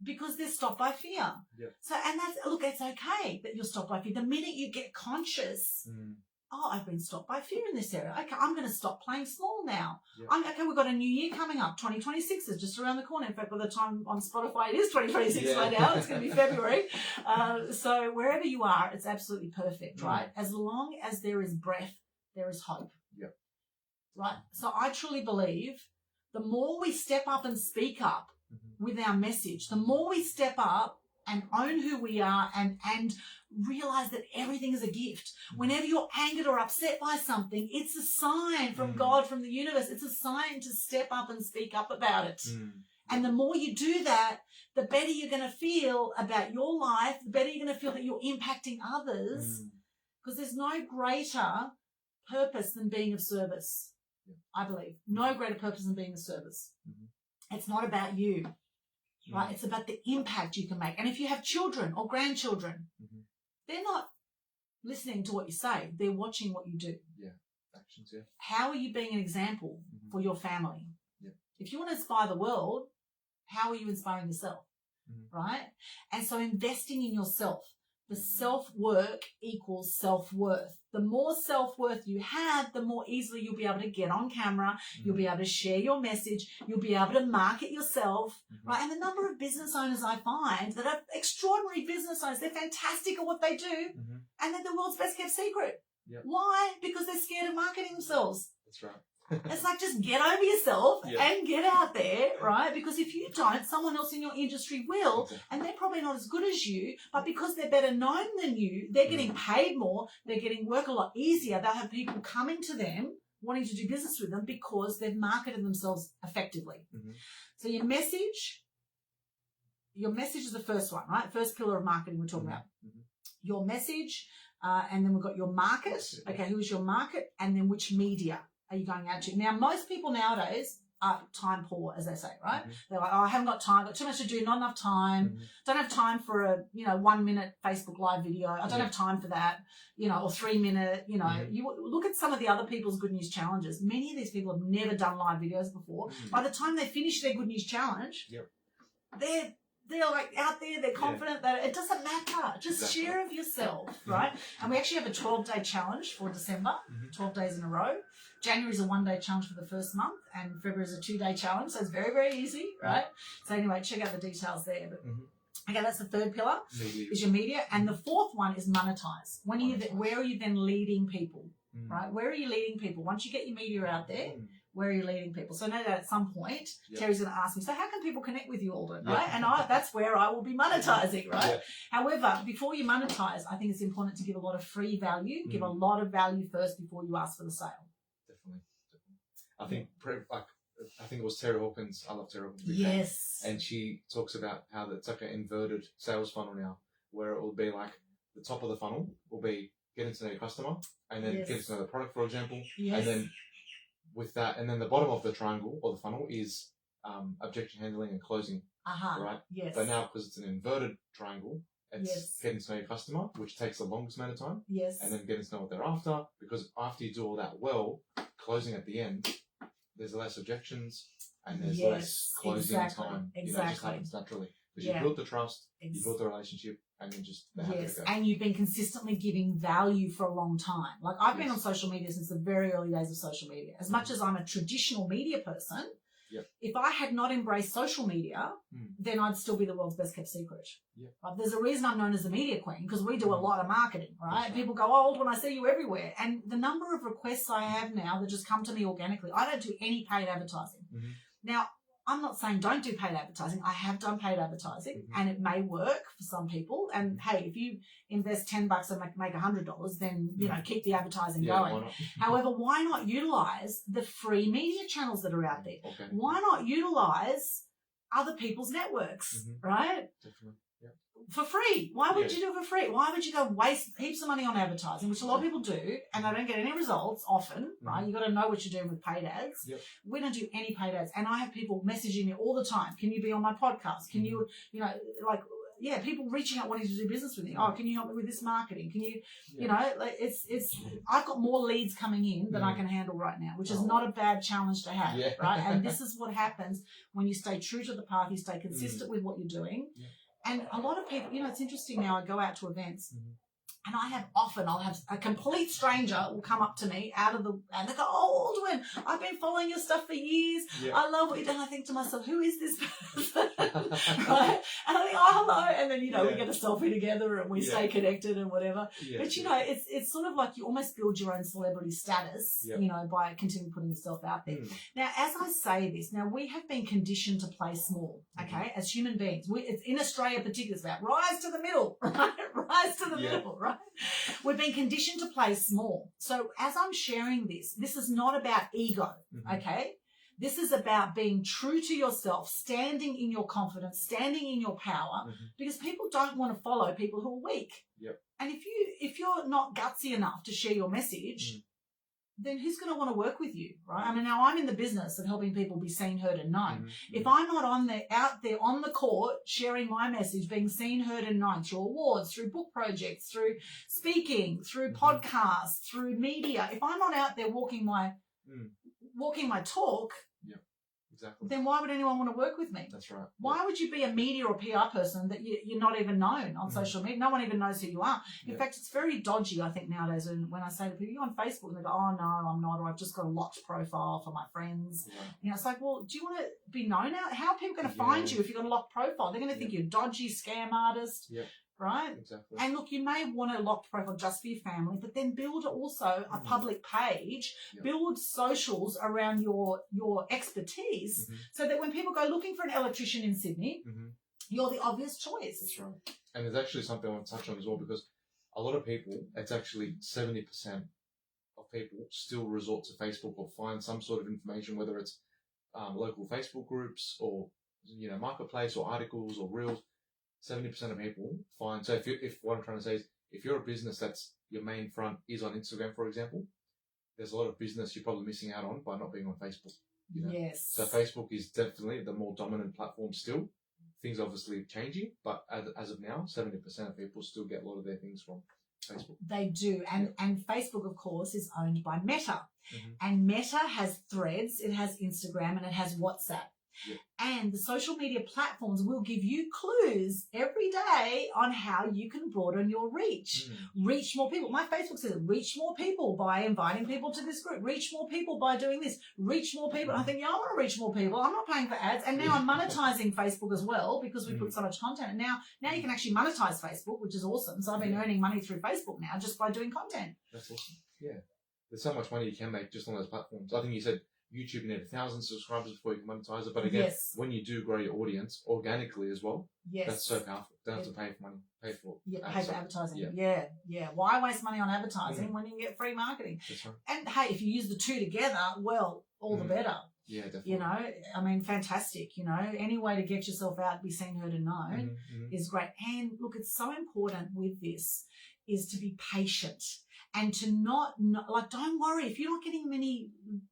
Because they're stopped by fear. So, and that's, look, it's okay that you're stopped by fear. The minute you get conscious, oh, I've been stopped by fear in this area. Okay, I'm going to stop playing small now. Okay, we've got a new year coming up. 2026 is just around the corner. In fact, by the time on Spotify, it is 2026 by now. It's going to be February. So wherever you are, it's absolutely perfect, right? As long as there is breath, there is hope. Right? So I truly believe the more we step up and speak up with our message, the more we step up and own who we are and realize that everything is a gift. Whenever you're angered or upset by something, it's a sign from God, from the universe. It's a sign to step up and speak up about it. And the more you do that, the better you're going to feel about your life, the better you're going to feel that you're impacting others, because there's no greater purpose than being of service, I believe. No greater purpose than being of service. It's not about you. Right? It's about the impact you can make. And if you have children or grandchildren, they're not listening to what you say. They're watching what you do. Actions, How are you being an example for your family? If you want to inspire the world, how are you inspiring yourself? Right? And so investing in yourself. The self-work equals self-worth. The more self-worth you have, the more easily you'll be able to get on camera. You'll be able to share your message. You'll be able to market yourself, right? And the number of business owners I find that are extraordinary business owners, they're fantastic at what they do, and they're the world's best kept secret. Why? Because they're scared of marketing themselves. That's right. It's like, just get over yourself and get out there, right? Because if you don't, someone else in your industry will, and they're probably not as good as you, but because they're better known than you, they're getting paid more, they're getting work a lot easier. They'll have people coming to them wanting to do business with them because they've marketed themselves effectively. So your message is the first one, right? First pillar of marketing we're talking about. Your message, and then we've got your market. Okay, who is your market? And then which media are you going out to? Now, most people nowadays are time poor, as they say, right? They're like, oh, I haven't got time, got too much to do, not enough time, don't have time for a, 1 minute Facebook live video. I don't have time for that, or 3 minute, you look at some of the other people's good news challenges. Many of these people have never done live videos before. By the time they finish their good news challenge, they're like out there, they're confident that it doesn't matter. Just share of yourself, right? And we actually have a 12-day challenge for December, 12 days in a row. January is a 1-day challenge for the first month, and February is a 2-day challenge. So it's very, very easy, right? So anyway, check out the details there. But okay, that's the third pillar, is your media. And the fourth one is monetize. Where are you then leading people, right? Where are you leading people? Once you get your media out there, where are you leading people? So no doubt at some point, Terry's going to ask me, so how can people connect with you, Aldwyn, right? And that's where I will be monetizing, right? However, before you monetize, I think it's important to give a lot of free value, give a lot of value first before you ask for the sale. Definitely. I think it was Terry Hawkins. I love Terry Hawkins. Yes. And she talks about how it's like an inverted sales funnel now, where it will be like the top of the funnel will be getting to know your customer, and then getting to know the product, for example, and then with that, and then the bottom of the triangle or the funnel is objection handling and closing, right? Yes. But now, because it's an inverted triangle, it's getting to know your customer, which takes the longest amount of time, and then getting to know what they're after, because after you do all that well, closing at the end, there's less objections, and there's Yes, less closing exactly, time. It just exactly. happens naturally. Because Yeah. you built the trust, you built the relationship, and then just they have Yes, to go. and you've been consistently giving value for a long time. Like I've been Yes. on social media since the very early days of social media. As much as I'm a traditional media person, Yep. if I had not embraced social media, then I'd still be the world's best kept secret. Yep. Right? There's a reason I'm known as the media queen, because we do a lot of marketing, right? Right. People go, oh, Aldwyn, I see you everywhere. And the number of requests I have now that just come to me organically, I don't do any paid advertising. Mm-hmm. Now, I'm not saying don't do paid advertising. I have done paid advertising, and it may work for some people. And hey, if you invest $10 and make $100, then keep the advertising going. Why not? However, why not utilize the free media channels that are out there? Okay. Why not utilize other people's networks, right? Definitely. Yeah. For free. Why would you do it for free? Why would you go waste heaps of money on advertising, which a lot of people do, and they don't get any results often, right? You've got to know what you're doing with paid ads. Yep. We don't do any paid ads. And I have people messaging me all the time. Can you be on my podcast? Can you, people reaching out wanting to do business with me. Oh, can you help me with this marketing? Can you, I've got more leads coming in than I can handle right now, which is not a bad challenge to have, right? And this is what happens when you stay true to the path, you stay consistent with what you're doing. Yeah. And a lot of people, it's interesting now, I go out to events and I'll have a complete stranger will come up to me and they go, oh, Aldwyn, I've been following your stuff for years. Yeah. I love what you do. And I think to myself, who is this person? Right? And I think, oh, hello. And then, we get a selfie together and we stay connected and whatever. Yeah. But, it's sort of like you almost build your own celebrity status, by continuing putting yourself out there. Now, as I say this, we have been conditioned to play small, okay, as human beings. It's in Australia particularly, it's about rise to the middle, right? Rise to the middle, right? We've been conditioned to play small. So as I'm sharing this is not about ego, okay? This is about being true to yourself, standing in your confidence, standing in your power, because people don't want to follow people who are weak. Yep. And if you're not gutsy enough to share your message, then who's going to want to work with you, right? I mean, now I'm in the business of helping people be seen, heard, and known. If I'm not out there on the court sharing my message, being seen, heard, and known through awards, through book projects, through speaking, through podcasts, through media, if I'm not out there walking my talk, exactly, then why would anyone want to work with me? That's right. Why would you be a media or PR person that you're not even known on social media? No one even knows who you are. In fact, it's very dodgy, I think, nowadays. And when I say to people, you're on Facebook, and they go, oh, no, I'm not, or I've just got a locked profile for my friends. Yeah. It's like, well, do you want to be known out? How are people going to find you if you've got a locked profile? They're going to think you're a dodgy scam artist. Yeah. Right? Exactly. And look, you may want a locked profile just for your family, but then build also a public page, build socials around your expertise, so that when people go looking for an electrician in Sydney, you're the obvious choice. That's right. And there's actually something I want to touch on as well, because a lot of people, it's actually 70% of people still resort to Facebook or find some sort of information, whether it's local Facebook groups or, marketplace or articles or reels. 70% of people find, so if what I'm trying to say is, if you're a business that's your main front is on Instagram, for example, there's a lot of business you're probably missing out on by not being on Facebook. Yes. So Facebook is definitely the more dominant platform still. Things obviously changing, but as of now, 70% of people still get a lot of their things from Facebook. They do. And Facebook, of course, is owned by Meta. And Meta has Threads, it has Instagram, and it has WhatsApp. Yeah. And the social media platforms will give you clues every day on how you can broaden your reach. Reach more people. My Facebook says reach more people by inviting people to this group. Reach more people by doing this. Reach more people. I think, I want to reach more people. I'm not paying for ads. And now I'm monetizing Facebook as well, because we put so much content. And now you can actually monetize Facebook, which is awesome. So I've been earning money through Facebook now just by doing content. That's awesome. Yeah. There's so much money you can make just on those platforms. I think you said YouTube, you need 1,000 subscribers before you can monetize it. But again, when you do grow your audience organically as well, that's so powerful. Don't have to pay for money. Pay for advertising. Yeah. Why waste money on advertising when you can get free marketing? That's right. And hey, if you use the two together, well, all the better. Yeah, definitely. I mean, fantastic. Any way to get yourself out, be seen, heard, and known is great. And look, it's so important with this is to be patient. and to not like, don't worry if you're not getting many,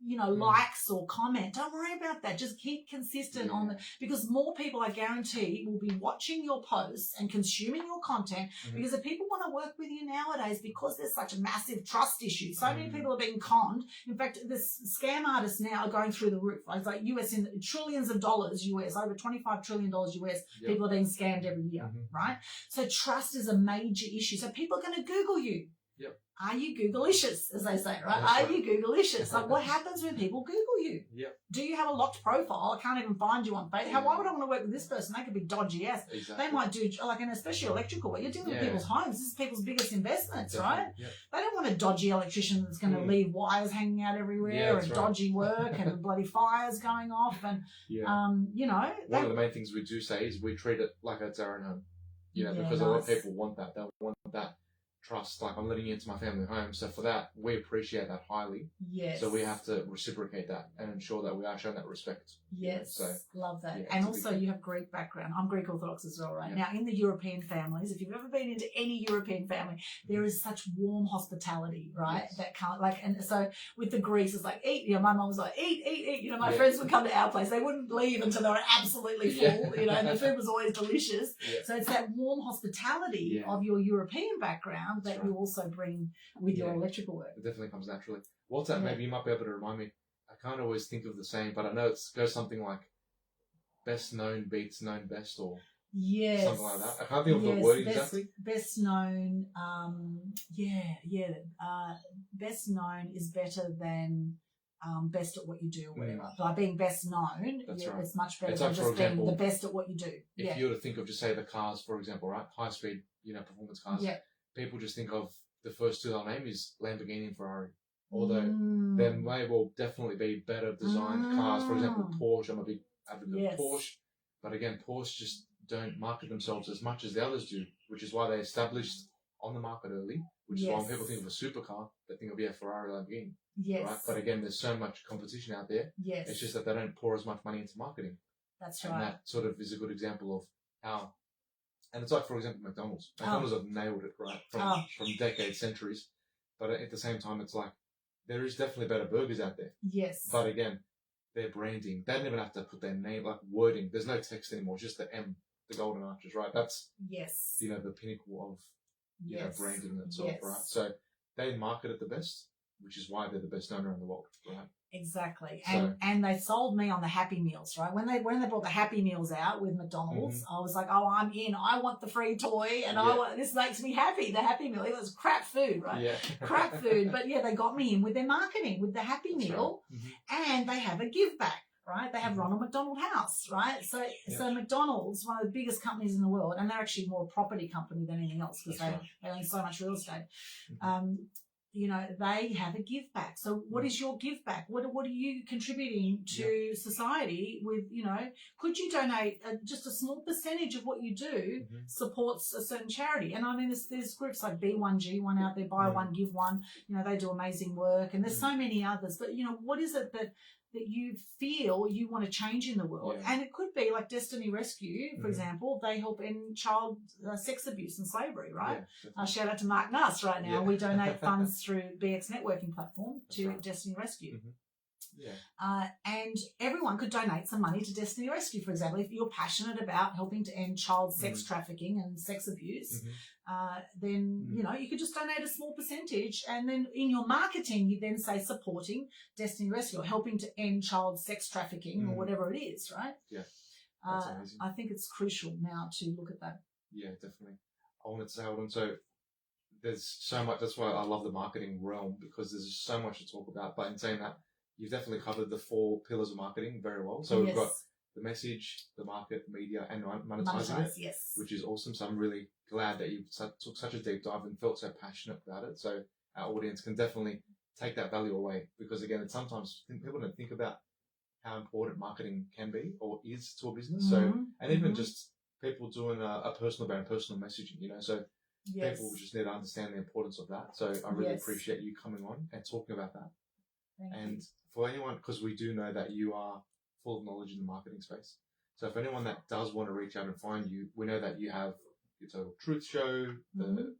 likes or comment. Don't worry about that. Just keep consistent on the, because more people, I guarantee, will be watching your posts and consuming your content, because if people want to work with you nowadays, because there's such a massive trust issue, so many people are being conned. In fact, this scam artists now are going through the roof. Like US, in trillions of dollars US, over $25 trillion US, people are being scammed every year, right? So trust is a major issue. So people are going to Google you. Are you Googleicious, as they say, right? Are you Googleicious? Like, what happens when people Google you? Do you have a locked profile? I can't even find you on Facebook. Why would I want to work with this person? They could be dodgy ass. They might do, like, and especially electrical work. You're dealing with people's homes. This is people's biggest investments, right? They don't want a dodgy electrician that's going to leave wires hanging out everywhere and dodgy work and bloody fires going off. And, one of the main things we do say is we treat it like it's our own home. Because a lot of people want that. They want that trust, like, I'm letting you into my family home. So for that, we appreciate that highly. Yes. So we have to reciprocate that and ensure that we are showing that respect. Yes. So love that. And also you have Greek background. I'm Greek Orthodox as well, right? Now in the European families, if you've ever been into any European family, there is such warm hospitality, right? That can't, like, and so with the Greeks, it's like, eat. My mum was like, eat. My friends would come to our place. They wouldn't leave until they were absolutely full, and the food was always delicious. So it's that warm hospitality of your European background that you also bring with your electrical work. It definitely comes naturally. What's that? Maybe you might be able to remind me. I can't always think of the saying, but I know it goes something like best known beats known best, or something like that. I can't think of the word exactly. Best known, best known is better than best at what you do, or whatever. By being best known, it's much better than just being the best at what you do. If you were to think of, just say, the cars, for example, right? High speed, performance cars. People just think of the first two they'll name is Lamborghini and Ferrari. Although there may well definitely be better designed cars. For example, Porsche. I'm a big advocate of Porsche. But again, Porsche just don't market themselves as much as the others do, which is why they established on the market early, which is why when people think of a supercar, they think of, Ferrari, Lamborghini. Right? But again, there's so much competition out there. It's just that they don't pour as much money into marketing. That's right. And that sort of is a good example of how. And it's like, for example, McDonald's. McDonald's have nailed it, right? From decades, centuries. But at the same time, it's like, there is definitely better burgers out there. Yes. But again, their branding, they don't even have to put their name, like wording. There's no text anymore, it's just the M, the golden arches, right? That's, the pinnacle of, branding itself, right? So they market it the best, which is why they're the best known around the world, right? Exactly. And they sold me on the Happy Meals, right? When they brought the Happy Meals out with McDonald's, I was like, oh, I'm in. I want the free toy, and this makes me happy. The Happy Meal. It was crap food, right? Crap food. But they got me in with their marketing, with the Happy Meal, and they have a give back. Right, they have Ronald McDonald House, right? So McDonald's, one of the biggest companies in the world, and they're actually more a property company than anything else because they own so much real estate. They have a give back. So what is your give back? What are you contributing to society with, could you donate just a small percentage of what you do supports a certain charity? And I mean, there's groups like B1G1 out there, buy one, give one, they do amazing work, and there's so many others. But, what is it that you feel you want to change in the world? And it could be like Destiny Rescue, for example. They help end child sex abuse and slavery, right? Shout out to Mark Nuss right now. We donate funds through BX networking platform to Destiny Rescue. And everyone could donate some money to Destiny Rescue, for example. If you're passionate about helping to end child sex trafficking and sex abuse, then, you could just donate a small percentage, and then in your marketing, you then say supporting Destiny Rescue or helping to end child sex trafficking or whatever it is, right? That's amazing. I think it's crucial now to look at that. Yeah, definitely. I wanted to say, Aldwyn, so there's so much, that's why I love the marketing realm, because there's just so much to talk about. But in saying that, you've definitely covered the 4 pillars of marketing very well. So we've got the message, the market, media, and monetizing it, which is awesome. So I'm really glad that you took such a deep dive and felt so passionate about it. So our audience can definitely take that value away, because again, it's sometimes people don't think about how important marketing can be or is to a business. So, and even just people doing a personal brand, personal messaging, so people just need to understand the importance of that. So I really appreciate you coming on and talking about that. And for anyone, because we do know that you are full of knowledge in the marketing space. So for anyone that does want to reach out and find you, we know that you have your Total Truth Show, the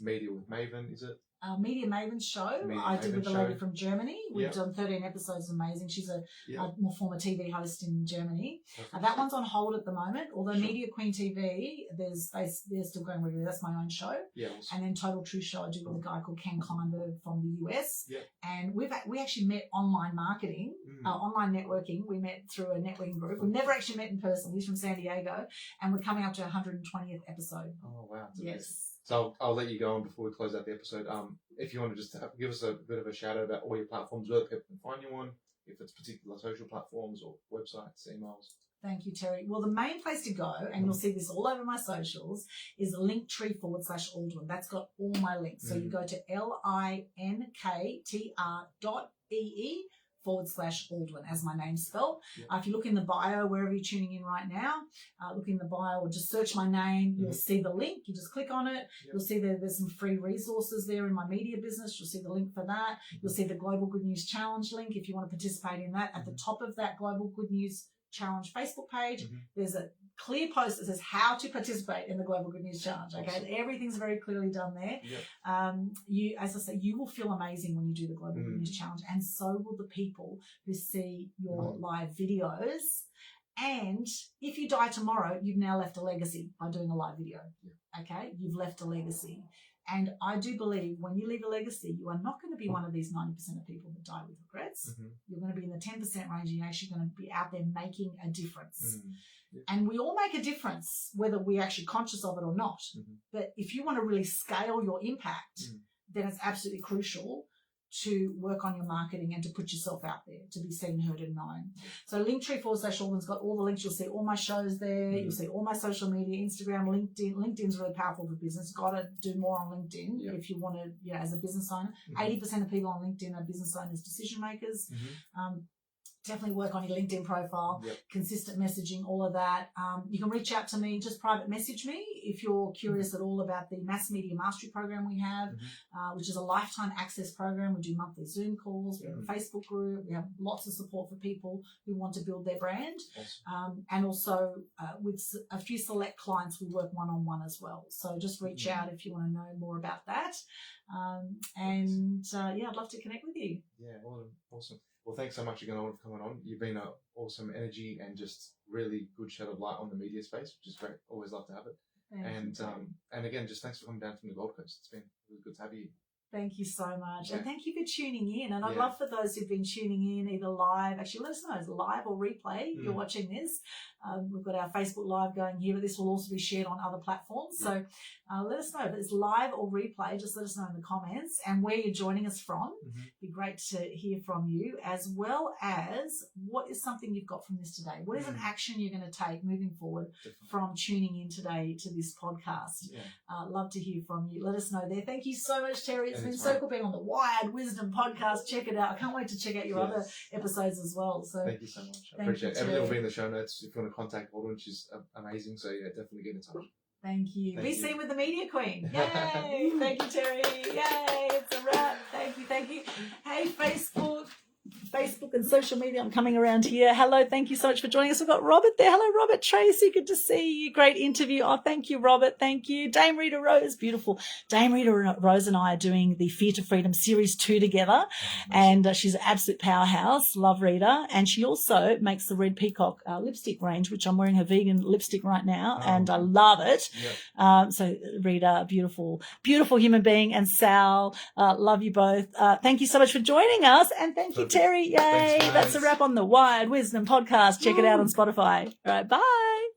Media with Maven, is it? Media Maven show I did with a lady from Germany. We've done 13 episodes. Amazing. She's a more former TV host in Germany. That one's on hold at the moment. Although Media Queen TV, they're still going regularly. That's my own show. Yeah. Awesome. And then Total Truth Show I do with a guy called Ken Kleinberg from the US. Yeah. And we actually met online marketing, online networking. We met through a networking group. We've never actually met in person. He's from San Diego, and we're coming up to our 120th episode. Oh wow! Yes. Amazing. So I'll let you go on before we close out the episode. If you want to just give us a bit of a shout out about all your platforms, where people can find you on, if it's particular social platforms or websites, emails. Thank you, Terry. Well, the main place to go, and you'll see this all over my socials, is linktree/Aldwyn. That's got all my links. So you go to linktr.ee/Aldwyn, as my name's spelled. If you look in the bio, wherever you're tuning in right now, look in the bio or just search my name. You'll see the link. You just click on it. You'll see there's some free resources there in my media business. You'll see the link for that. You'll see the Global Good News Challenge link if you want to participate in that. At the top of that Global Good News Challenge Facebook page, there's a clear post that says how to participate in the Global Good News Challenge. Okay, awesome. Everything's very clearly done there. You, as I say, you will feel amazing when you do the Global Good News Challenge, and so will the people who see your live videos. And if you die tomorrow, you've now left a legacy by doing a live video. Okay, you've left a legacy. And I do believe when you leave a legacy, you are not going to be one of these 90% of people that die with regrets. You're going to be in the 10% range, and you're actually going to be out there making a difference. And we all make a difference, whether we're actually conscious of it or not. But if you want to really scale your impact, then it's absolutely crucial to work on your marketing and to put yourself out there, to be seen, heard, and known. So linktree/Aldwyn's got all the links. You'll see all my shows there. You'll see all my social media, Instagram, LinkedIn. LinkedIn's really powerful for business. Got to do more on LinkedIn if you want to, as a business owner. 80% of people on LinkedIn are business owners, decision makers. Definitely work on your LinkedIn profile, consistent messaging, all of that. You can reach out to me, just private message me if you're curious at all about the Mass Media Mastery program we have, which is a lifetime access program. We do monthly Zoom calls. We have a Facebook group. We have lots of support for people who want to build their brand. Awesome. And also with a few select clients, we work one-on-one as well. So just reach out if you want to know more about that. I'd love to connect with you. Yeah, awesome. Well, thanks so much again for coming on. You've been an awesome energy and just really good shed of light on the media space, which is great. Always love to have it. And again, just thanks for coming down from the Gold Coast. It's been really good to have you. Thank you so much. And thank you for tuning in. And I'd love for those who've been tuning in either live, actually let us know, is it live or replay you're watching this. We've got our Facebook Live going here, but this will also be shared on other platforms. So let us know if it's live or replay. Just let us know in the comments and where you're joining us from. It'd be great to hear from you, as well as what is something you've got from this today. What is an action you're going to take moving forward from tuning in today to this podcast? Love to hear from you. Let us know there. Thank you so much, Terry. It's been so cool being on the Wired Wisdom podcast. Check it out. I can't wait to check out your other episodes as well. So thank you so much. I appreciate it. Everything will be in the show notes if you want to contact Aldwyn. She's amazing. So definitely get in touch. Thank you. Be seen with the Media Queen. Yay. Thank you, Terry. Yay. It's a wrap. Thank you. Hey, Facebook and social media. I'm coming around here. Hello. Thank you so much for joining us. We've got Robert there. Hello, Robert. Tracy. Good to see you. Great interview. Oh, thank you, Robert. Thank you. Dame Rita Rose. Beautiful. Dame Rita Rose and I are doing the Fear to Freedom Series 2 together. And she's an absolute powerhouse. Love Rita. And she also makes the Red Peacock lipstick range, which I'm wearing her vegan lipstick right now. And I love it. So Rita, beautiful human being. And Sal, love you both. Thank you so much for joining us. And thank you, Terry. Yay. Thanks, that's a wrap on the Wired Wisdom podcast. Check it out on Spotify. All right. Bye.